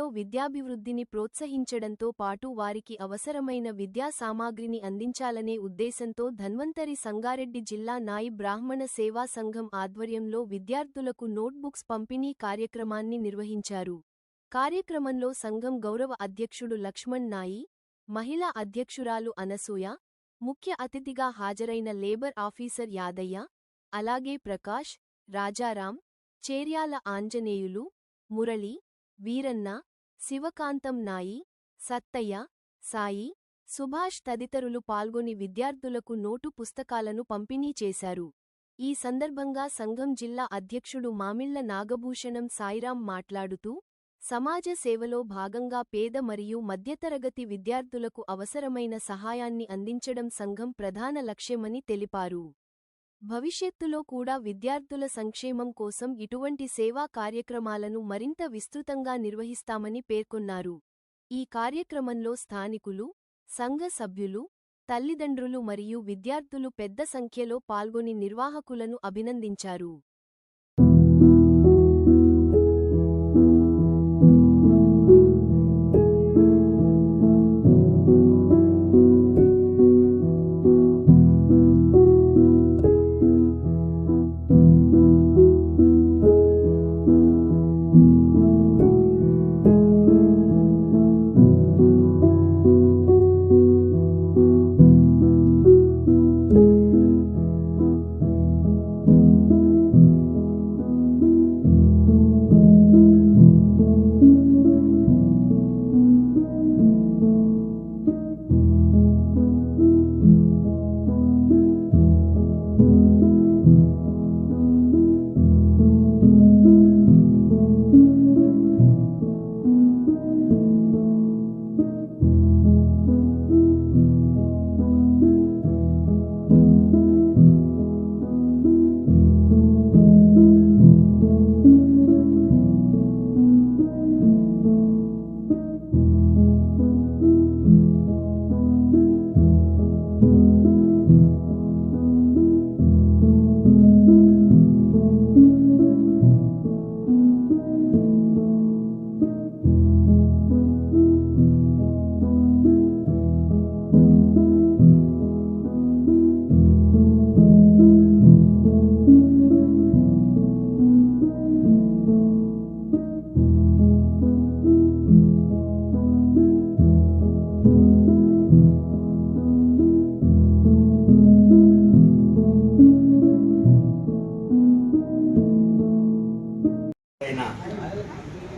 పిల్లల్లో విద్యాభివృద్ధిని ప్రోత్సహించడంతో పాటు వారికి అవసరమైన విద్యా సామాగ్రిని అందించాలనే ఉద్దేశంతో ధన్వంతరి సంగారెడ్డి జిల్లా నాయి బ్రాహ్మణ సేవా సంఘం ఆధ్వర్యంలో విద్యార్థులకు నోట్బుక్స్ పంపిణీ కార్యక్రమాన్ని నిర్వహించారు. కార్యక్రమంలో సంఘం గౌరవ అధ్యక్షుడు లక్ష్మణ్ నాయి, మహిళా అధ్యక్షురాలు అనసూయ, ముఖ్య అతిథిగా హాజరైన లేబర్ ఆఫీసర్ యాదయ్య, అలాగే ప్రకాష్, రాజారాం, చేర్యాల ఆంజనేయులు, మురళి, వీరన్న, శివకాంతం నాయి, సత్తయ్య, సాయి, సుభాష్ తదితరులు పాల్గొని విద్యార్థులకు నోటు పుస్తకాలను పంపిణీ చేశారు. ఈ సందర్భంగా సంఘం జిల్లా అధ్యక్షుడు మామిళ్ల నాగభూషణం సాయిరాం మాట్లాడుతూ, సమాజ సేవలో భాగంగా పేద మరియు మధ్యతరగతి విద్యార్థులకు అవసరమైన సహాయాన్ని అందించడం సంఘం ప్రధాన లక్ష్యమని తెలిపారు. భవిష్యత్తులో కూడా విద్యార్థుల సంక్షేమం కోసం ఇటువంటి సేవా కార్యక్రమాలను మరింత విస్తృతంగా నిర్వహిస్తామని పేర్కొన్నారు. ఈ కార్యక్రమంలో స్థానికులు, సంఘ సభ్యులు, తల్లిదండ్రులు మరియు విద్యార్థులు పెద్ద సంఖ్యలో పాల్గొని నిర్వాహకులను అభినందించారు.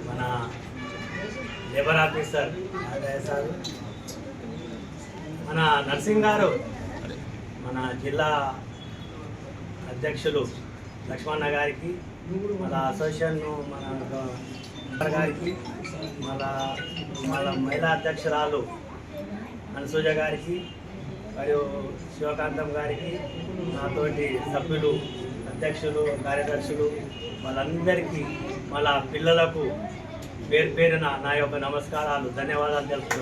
మన లేబర్ ఆఫీసర్ సార్, మన నర్సింగ్ గారు, మన జిల్లా అధ్యక్షులు లక్ష్మణ గారికి, మన అసోసియేషన్ మన గారికి, మన మహిళా అధ్యక్షురాలు అనసూయ గారికి మరియు శివకాంతం గారికి, నాతోటి సభ్యులు, అధ్యక్షులు, కార్యదర్శులు, వాళ్ళందరికీ, వాళ్ళ పిల్లలకు పేరు పేరున నా యొక్క నమస్కారాలు, ధన్యవాదాలు తెలుపుతున్నాను.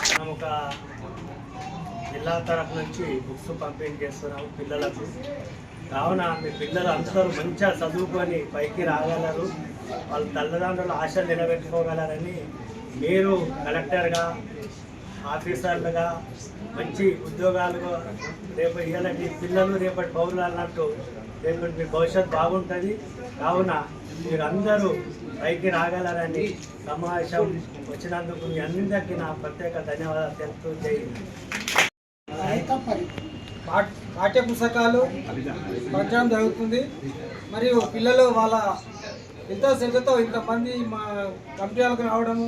మనం ఒక జిల్లా తరఫు నుంచి బుక్స్ పంపిణీ చేస్తున్నాము పిల్లలకు. కావున మీ పిల్లలు అందరూ మంచిగా చదువుకొని పైకి రాగలరు, వాళ్ళ తల్లిదండ్రుల ఆశలు నిలబెట్టుకోగలరని మీరు కలెక్టర్గా, ఆఫీసర్లుగా మంచి ఉద్యోగాలుగా రేపు ఇళ్ళకి పిల్లలు రేపటి పౌరులు అన్నట్టు రేపటి మీ భవిష్యత్తు బాగుంటుంది. కావున మీరందరూ పైకి రాగలరని సమావేశం వచ్చినందుకు మీ అందరికీ నా ప్రత్యేక ధన్యవాదాలు తెలుపుతూ చేయండి. పాఠ్య పుస్తకాలు పంచడం జరుగుతుంది. మరియు పిల్లలు వాళ్ళ ఎంతో శ్రద్ధతో ఇంతమంది మా కంపెనీలకు రావడము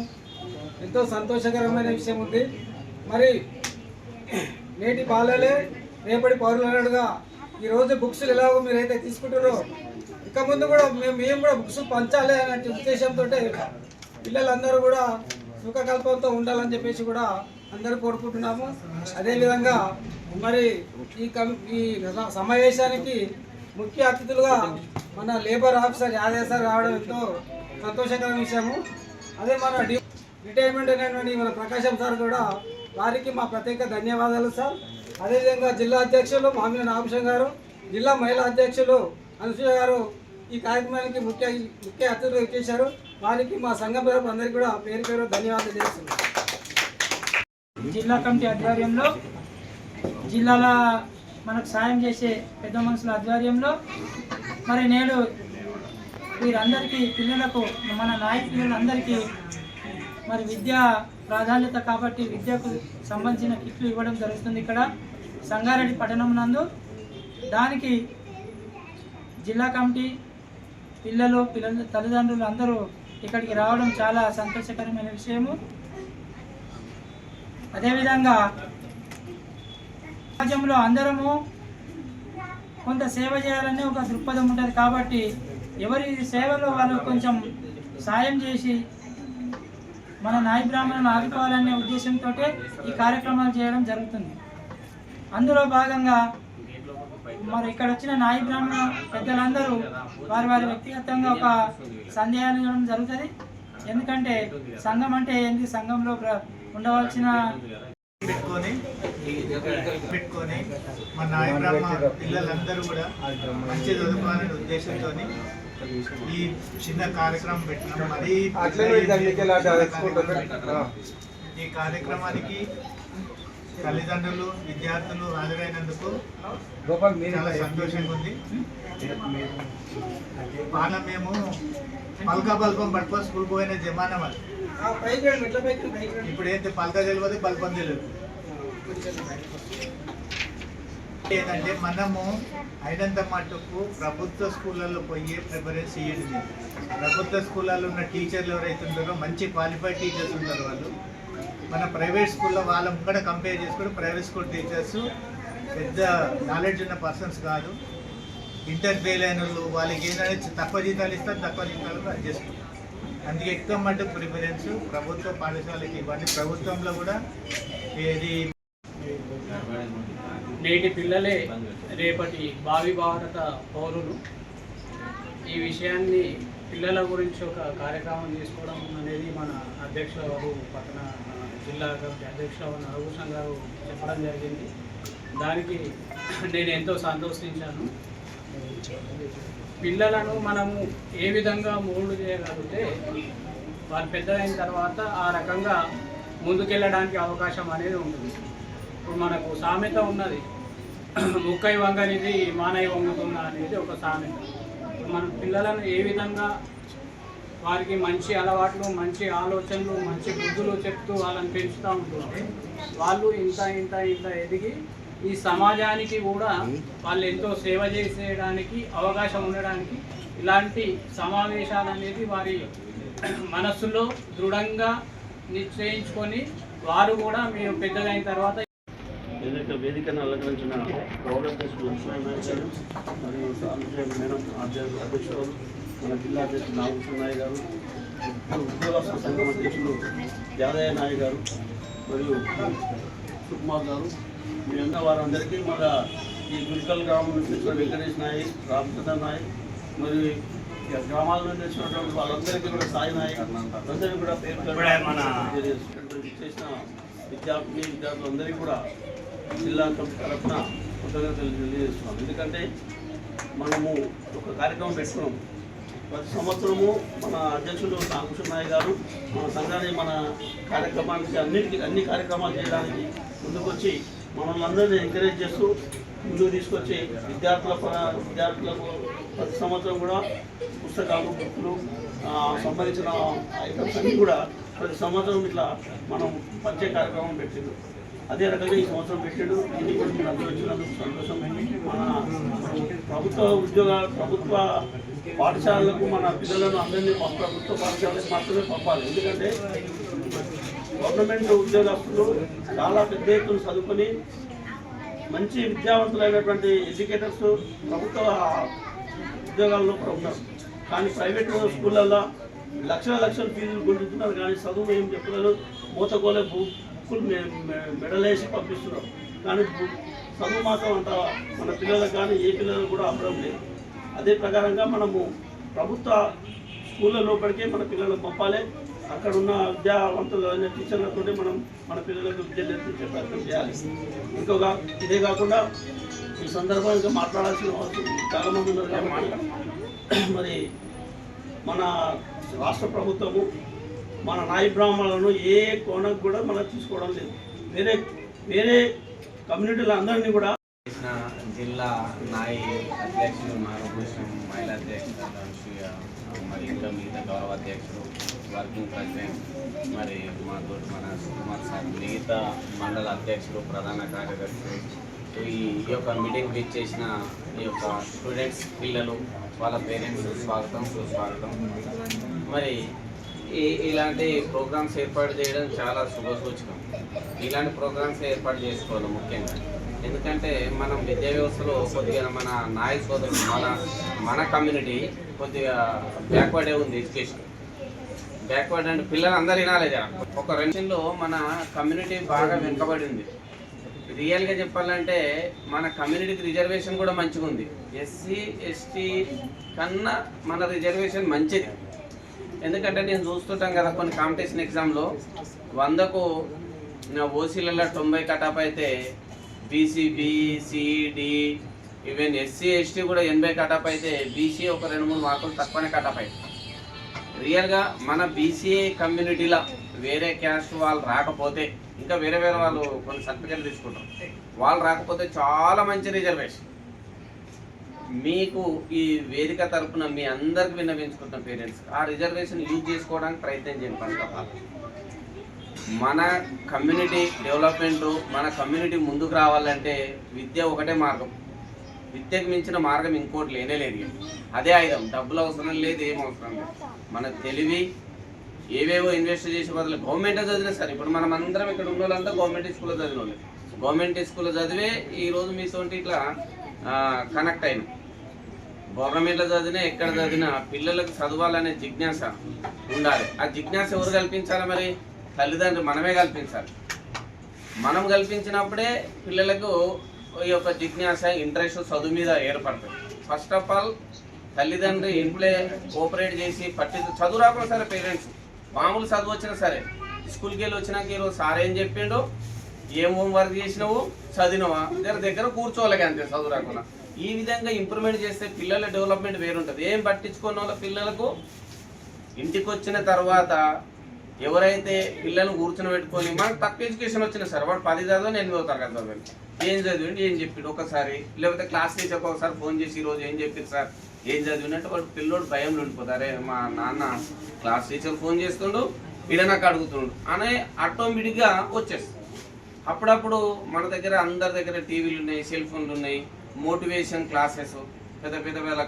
ఎంతో సంతోషకరమైన విషయం ఉంది. మరి నేటి బాలలే రేపటి పౌరులగా ఈరోజు బుక్స్ ఎలాగో మీరైతే తీసుకుంటారో ఇక ముందు కూడా మేము కూడా బుక్స్ పంచాలి అనే ఉద్దేశంతో పిల్లలందరూ కూడా సుఖకల్పంతో ఉండాలని చెప్పేసి కూడా అందరూ కోరుకుంటున్నాము. అదేవిధంగా మరి ఈ సమావేశానికి ముఖ్య అతిథులుగా మన లేబర్ ఆఫీసర్ యాదయ్య సార్ రావడం ఎంతో సంతోషకరమైన విషయము. అదే మన రిటైర్మెంట్ అయినటువంటి మన ప్రకాశం సార్ కూడా, వారికి మా ప్రత్యేక ధన్యవాదాలు సార్. అదేవిధంగా జిల్లా అధ్యక్షులు మామిళ్ల నాగభూషణం గారు, జిల్లా మహిళా అధ్యక్షులు అనసూయ గారు ఈ కార్యక్రమానికి ముఖ్య అతిథులు ఇచ్చేశారు. వారికి మా సంఘం తరపు అందరికీ కూడా పేరు పేరు ధన్యవాదాలు తెలుస్తున్నాం. జిల్లా కమిటీ ఆధ్వర్యంలో జిల్లాల మనకు సాయం చేసే పెద్ద మనుషుల ఆధ్వర్యంలో మరి నేడు వీరందరికీ పిల్లలకు మన నాయ పిల్లలందరికీ మరి విద్యా ప్రాధాన్యత కాబట్టి విద్యకు సంబంధించిన కిట్లు ఇవ్వడం జరుగుతుంది ఇక్కడ సంగారెడ్డి పట్టణం నందు. దానికి జిల్లా కమిటీ పిల్లల తల్లిదండ్రులు అందరూ ఇక్కడికి రావడం చాలా సంతోషకరమైన విషయము. అదేవిధంగా సమాజంలో అందరము కొంత సేవ చేయాలని ఒక దృక్పథం ఉంటుంది కాబట్టి ఎవరి సేవలో వాళ్ళు కొంచెం సాయం చేసి మన నాయ బ్రాహ్మణులను ఆదుకోవాలనే ఉద్దేశంతో ఈ కార్యక్రమాలు చేయడం జరుగుతుంది. అందులో భాగంగా మరి ఇక్కడ వచ్చిన నాయ బ్రాహ్మణ పెద్దలందరూ వారి వారి వ్యక్తిగతంగా ఒక సందేహాలు ఇవ్వడం జరుగుతుంది. ఎందుకంటే సంఘం అంటే ఏంటి, సంఘంలో ఉండవలసిన పెట్టుకొని మన నాయ బ్రాహ్మణ పిల్లలందరూ కూడా మంచి చదువుకోవాలనే ఉద్దేశంతో ఈ చిన్న కార్యక్రమం పెట్టినాం. మరి ఈ కార్యక్రమానికి తల్లిదండ్రులు విద్యార్థులు హాజరైనందుకు చాలా సంతోషంగా ఉంది. మేము పల్కా బల్పం పట్టుకో స్కూల్ పోయిన జమానా వాళ్ళు ఇప్పుడు ఏంటి పల్కా తెలియదు బల్పం తెలియదు. ఏంటంటే మనము అయినంత మట్టుకు ప్రభుత్వ స్కూళ్ళల్లో పోయి ప్రిపరేషన్ చేయండి. ప్రభుత్వ స్కూళ్ళల్లో ఉన్న టీచర్లు ఎవరైతే ఉంటారో మంచి క్వాలిఫైడ్ టీచర్స్ ఉంటారు. వాళ్ళు మన ప్రైవేట్ స్కూల్లో వాళ్ళ ముంగడ కంపేర్ చేసుకుంటే ప్రైవేట్ స్కూల్ టీచర్స్ పెద్ద నాలెడ్జ్ ఉన్న పర్సన్స్ కాదు. ఇంటర్ ఫెయిల్ అయిన వాళ్ళు వాళ్ళకి ఏంటంటే తక్కువ జీతాలు ఇస్తారు, తక్కువ జీతాలకు అది చేసుకుంటారు. అందుకే ఎక్కువ మట్టుకు ప్రిఫరెన్స్ ప్రభుత్వ పాఠశాలకి ఇవ్వండి. ప్రభుత్వంలో కూడా ఏది నేటి పిల్లలే రేపటి భావి భారత పౌరులు. ఈ విషయాన్ని పిల్లల గురించి ఒక కార్యక్రమం తీసుకోవడం అనేది మన అధ్యక్షులు పట్టణ జిల్లా అధ్యక్షులు రఘుభూషణ్ గారు చెప్పడం జరిగింది. దానికి నేను ఎంతో సంతోషించాను. పిల్లలను మనము ఏ విధంగా మోల్డ్ చేయగలిగితే వాళ్ళు పెద్దదైన తర్వాత ఆ రకంగా ముందుకెళ్ళడానికి అవకాశం అనేది ఉంటుంది. ఇప్పుడు మనకు సామెత ఉన్నది, ముక్కై వంగనిది మానై వంగుతుందా అనేది ఒక సామెత. మనం పిల్లలను ఏ విధంగా వారికి మంచి అలవాట్లు, మంచి ఆలోచనలు, మంచి బుద్ధులు చెప్తూ వాళ్ళని పెంచుతూ ఉంటుంటే వాళ్ళు ఇంత ఇంత ఇంత ఎదిగి ఈ సమాజానికి కూడా వాళ్ళు ఎంతో సేవ చేసేయడానికి అవకాశం ఉండడానికి ఇలాంటి సమావేశాలు అనేది వారి మనస్సులో దృఢంగా నిశ్చయించుకొని వారు కూడా మేము పెద్దదైన తర్వాత వేదికను అలంకరించిన గౌరవాధ్యక్షుడు మరియు మేడం అధ్యక్షులు మన జిల్లా అధ్యక్షుడు నాగభూషణ్ నాయక్ గారు, ఉద్యోగస్తుల సంఘం అధ్యక్షులు యాదయ్య నాయక్ గారు మరియు సుకుమార్ గారు, మిగతా వారందరికీ మన ఈ గురికల్ గ్రామం నుంచి వచ్చిన వెంకటేష్ నాయక్, రామచంద్ర నాయక్ మరియు గ్రామాల నుంచి వచ్చినటువంటి వాళ్ళందరికీ కూడా సాయి నాయక్ అందరికీ కూడా పేరు చేసిన విద్యార్థులందరికీ కూడా జిల్లా తరఫున కృతజ్ఞతలు తెలియజేస్తున్నాం. ఎందుకంటే మనము ఒక కార్యక్రమం పెట్టుకున్నాం. ప్రతి సంవత్సరము మన అధ్యక్షులు నాగభూషణ్ నాయక్ గారు మన సంఘాన్ని మన కార్యక్రమానికి అన్ని కార్యక్రమాలు చేయడానికి ముందుకొచ్చి మనల్ని అందరినీ ఎంకరేజ్ చేస్తూ ముందుకు తీసుకొచ్చి విద్యార్థులకు ప్రతి సంవత్సరం కూడా పుస్తకాలు, బుక్కులు సంబంధించిన ఐటమ్స్ అన్నీ కూడా ప్రతి సంవత్సరం ఇట్లా మనం పంచే కార్యక్రమం పెట్టిండు. అదే రకంగా ఈ సంవత్సరం పెట్టాడు. ఇది కూడా మీరు అందరూ వచ్చినందుకు సంతోషం. మన ప్రభుత్వ పాఠశాలలకు మన పిల్లలను అందరినీ ప్రభుత్వ పాఠశాలకు మాత్రమే పంపాలి. ఎందుకంటే గవర్నమెంట్ ఉద్యోగస్తులు చాలా పెద్ద ఎత్తున చదువుకొని మంచి విద్యావంతులైనటువంటి ఎడ్యుకేటర్స్ ప్రభుత్వ ఉద్యోగాల్లో కూడా ఉన్నారు. కానీ ప్రైవేట్ స్కూళ్ళల్లో లక్షల ఫీజులు గుంజుతున్నారు. కానీ చదువు ఏం చెప్పలేదు. మూతకోలే బుక్కులు మెడలేసి పంపిస్తున్నారు. కానీ చదువు మాత్రం అంత మన పిల్లలకు కానీ ఏ పిల్లలకు కూడా అవ్వడం లేదు. అదే ప్రకారంగా మనము ప్రభుత్వ స్కూళ్ళ లోపలికే మన పిల్లలకు పంపాలి. అక్కడ ఉన్న విద్యావంతులు టీచర్లతో మనం మన పిల్లలకు విద్య నేర్పించే ప్రయత్నం చేయాలి. ఇదే కాకుండా ఈ సందర్భంగా మాట్లాడాల్సిన అవసరం చాలామంది ఉన్నారు కాబట్టి మరి మన రాష్ట్ర ప్రభుత్వము మన నాయి బ్రాహ్మణులను ఏ కోణకు కూడా మనం తీసుకోవడం లేదు. వేరే వేరే కమ్యూనిటీల అందరినీ కూడా కృష్ణ జిల్లా నాయి అధ్యక్షులు నాగభూషణం, మహిళా అధ్యక్షులు అనసూయ, మరి ఇంకా మిగతా గౌరవ అధ్యక్షులు, వర్కింగ్ ప్రెసిడెంట్, మరి మన సుకుమార్ సార్, మిగతా మండల అధ్యక్షులు, ప్రధాన కార్యదర్శులు, ఈ యొక్క మీటింగ్ ఇచ్చేసిన ఈ యొక్క స్టూడెంట్స్, పిల్లలు, వాళ్ళ పేరెంట్స్ స్వాగతం, సుస్వాగతం. మరి ఇలాంటి ప్రోగ్రామ్స్ ఏర్పాటు చేయడం చాలా శుభసూచకం. ఇలాంటి ప్రోగ్రామ్స్ ఏర్పాటు చేసుకోవాలి ముఖ్యంగా. ఎందుకంటే మనం విద్యా వ్యవస్థలో కొద్దిగా మన నాయ సోదరులు మన కమ్యూనిటీ కొద్దిగా బ్యాక్వర్డే ఉంది. ఎడ్యుకేషన్ బ్యాక్వర్డ్ అంటే పిల్లలు అందరు వినాలి జర. ఒక రెండులో మన కమ్యూనిటీ బాగా వెనుకబడి ఉంది. రియల్గా చెప్పాలంటే మన కమ్యూనిటీకి రిజర్వేషన్ కూడా మంచిగా ఉంది. ఎస్సీ ఎస్టీ కన్నా మన రిజర్వేషన్ మంచిది. ఎందుకంటే నేను చూస్తుంటాం కదా కొన్ని కాంపిటీషన్ ఎగ్జామ్లో 100కు ఓసీలలో 90 కటాప్ అయితే BC, BCD, even SC ST కూడా 80 కటాప్ అయితే బీసీ ఒక 2-3 మార్కులు తక్కువనే కటాప్ అయితే. రియల్గా మన బీసీఏ కమ్యూనిటీలో వేరే క్యాస్ట్ వాళ్ళు రాకపోతే, ఇంకా వేరే వాళ్ళు కొన్ని సర్టిఫికెట్లు తీసుకుంటారు, వాళ్ళు రాకపోతే చాలా మంచి రిజర్వేషన్. మీకు ఈ వేదిక తరఫున మీ అందరికి విన్నవించుకుంటున్న పేరెంట్స్ ఆ రిజర్వేషన్ యూజ్ చేసుకోవడానికి ప్రయత్నం చేయండి. ఫస్ట్ ఆఫ్ ఆల్ మన కమ్యూనిటీ డెవలప్మెంట్, మన కమ్యూనిటీ ముందుకు రావాలంటే విద్య ఒకటే మార్గం. విద్యకు మించిన మార్గం ఇంకోటి లేనేలేదు. అదే ఆయుధం. డబ్బులు అవసరం లేదు, ఏం అవసరం లేదు. మన తెలివి ఏవేవో ఇన్వెస్ట్ చేసే బదులు గవర్నమెంట్ చదివినా సరే. ఇప్పుడు మనం అందరం ఇక్కడ ఉన్న వాళ్ళంతా గవర్నమెంట్ స్కూల్లో చదివిన వాళ్ళు. గవర్నమెంట్ స్కూల్లో చదివే ఈరోజు మీతోటి ఇట్లా కనెక్ట్ అయిన. గవర్నమెంట్లో చదివినా ఎక్కడ చదివినా పిల్లలకు చదవాలనే జిజ్ఞాస ఉండాలి. ఆ జిజ్ఞాస ఎవరు కల్పించాలి? మరి తల్లిదండ్రులు మనమే కల్పించాలి. మనం కల్పించినప్పుడే పిల్లలకు ఈ యొక్క జిజ్ఞాస, ఇంట్రెస్ట్ చదువు మీద ఏర్పడుతుంది. ఫస్ట్ ఆఫ్ ఆల్ తల్లిదండ్రులు ఇంట్లో కోఆపరేట్ చేసి చదువు రాకుండా సరే, పేరెంట్స్ మామూలు చదువు వచ్చినా సరే, స్కూల్కి వెళ్ళి వచ్చినాక ఈరోజు సార్ ఏం చెప్పిండో, ఏం హోంవర్క్ చేసినావు, చదివినవా, దగ్గర కూర్చోవాలి అంతే చదువు రాకుండా. ఈ విధంగా ఇంప్రూవ్మెంట్ చేస్తే పిల్లల డెవలప్మెంట్ వేరుంటుంది. ఏం పట్టించుకున్న వాళ్ళ పిల్లలకు ఇంటికి వచ్చిన తర్వాత ఎవరైతే పిల్లలను కూర్చొని పెట్టుకొని, మనకు తక్కువ ఎడ్యుకేషన్ వచ్చినా సరే, వాడు 10 చదవని 8వ తరగతి చదవాలి, ఏం చదివిండి ఏం చెప్పిండు ఒకసారి, లేకపోతే క్లాస్ టీచర్కి ఒకసారి ఫోన్ చేసి ఈరోజు ఏం చెప్పింది సార్, ఏం చదివినట్టు వాడు పిల్లోడు భయంలో ఉండిపోతారు. అరే మా నాన్న క్లాస్ టీచర్ ఫోన్ చేస్తుండు, ఈడ నాకు అడుగుతుండు అనే ఆటోమేటిక్గా వచ్చేస్తుంది. అప్పుడప్పుడు మన దగ్గర అందరి దగ్గర టీవీలు ఉన్నాయి, సెల్ ఫోన్లు ఉన్నాయి. మోటివేషన్ క్లాసెస్, పెద్ద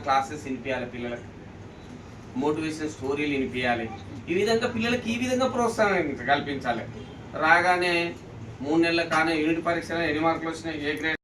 క్లాసెస్ వినిపించాలి పిల్లలకు, మోటివేషన్ స్టోరీలు వినిపించాలి. ఈ విధంగా పిల్లలకి ఈ విధంగా ప్రోత్సాహం కల్పించాలి. రాగానే 3 నెలల కానీ యూనిట్ పరీక్షలో ఎన్ని మార్కులు వచ్చినాయి, ఏ గ్రేడ్